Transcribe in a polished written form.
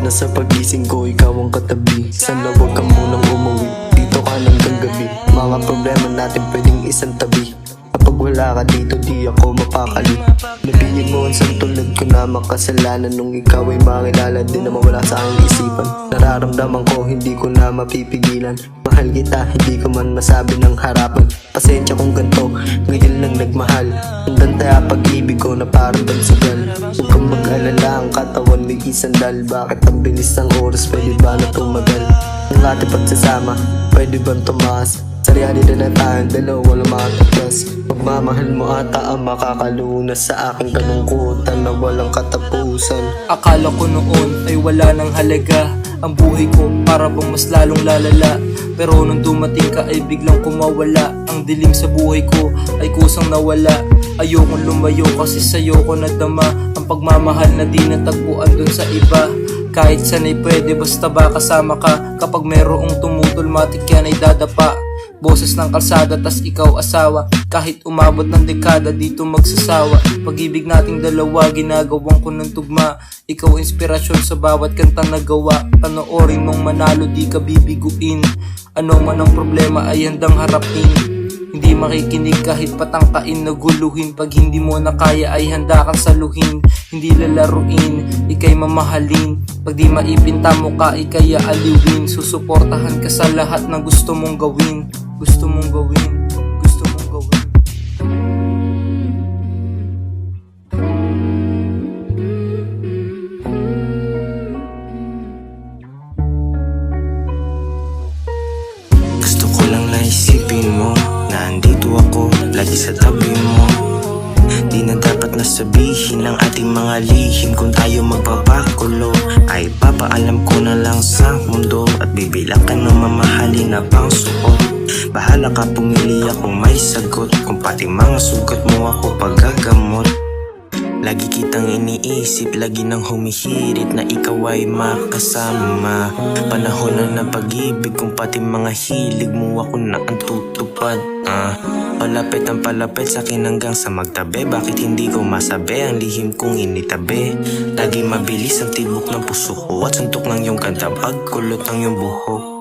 na sa pagising ko ikaw ang katabi. Sana wag ka munang umuwi, dito ka hanggang gabi. Mga problema natin pwedeng isang tabi. Kapag wala ka dito di ako mapakali. Nabili mo ang santulad ko na makasalanan. Nung ikaw ay makilala din na mawala sa aking isipan. Nararamdaman ko hindi ko na mapipigilan. Mahal kita hindi ko man masabi ng harapan. Pasensya kung ganito, ngayon lang nagmahal. Hanggang tayo pag-ibig ko na parang bansagal. Huwag kang mag-alala, ang katawan may isandal. Bakit ang bilis ng oras, pwede ba na tumagal? Ang ating pagsasama, pwede bang tumaas? Sa realidad na tayong dalawa walang makatakas. Pagmamahal mo ata ang makakalunas sa aking kalungkutan na walang katapusan. Akala ko noon ay wala nang halaga ang buhay ko, para bang mas lalong lalala. Pero nung dumating ka ay biglang kumawala. Ang dilim sa buhay ko ay kusang nawala. Ayokong lumayo kasi sa'yo ko nadama ang pagmamahal na di natagpuan dun sa iba. Kahit sana'y pwede basta ba kasama ka. Kapag merong tumutol matik yan ay dadapa. Boses ng kalsada tas ikaw asawa. Kahit umabot ng dekada dito magsasawa. Pag-ibig nating dalawa ginagawang ko ng tugma. Ikaw inspirasyon sa bawat kantang nagawa. Panoorin mong manalo di ka bibiguin. Ano man ang problema ay handang harapin. Hindi makikinig kahit patangkain na guluhin. Pag hindi mo na kaya ay handa kang saluhin. Hindi lalaruin, ika'y mamahalin. Pag di maipinta mo ka, ika'y aaliwin. Susuportahan ka sa lahat ng gusto mong gawin. Gusto mong gawin, gusto mong gawin. Gusto ko lang naisipin mo na andito ako, lagi sa tabi mo. Di na dapat nasabihin ang ating mga lihim. Kung tayo magpapakulo ay papaalam ko na lang sa mundo. At bibilang ka ng mamahalin na pang suot. Bahala ka pumili akong may sagot. Kung pati mga sugat mo ako paggagamot. Lagi kitang iniisip, lagi nang humihirit na ikaw ay makasama. Panahon na ng pag-ibig, kung pati mga hilig mo ako na ang tutupad. Palapit ang palapit sa akin hanggang sa magtabi. Bakit hindi ko masabi ang lihim kong initabi? Lagi mabilis ang tibok ng puso ko at suntok ng iyong kanta pagkulot ng iyong buhok.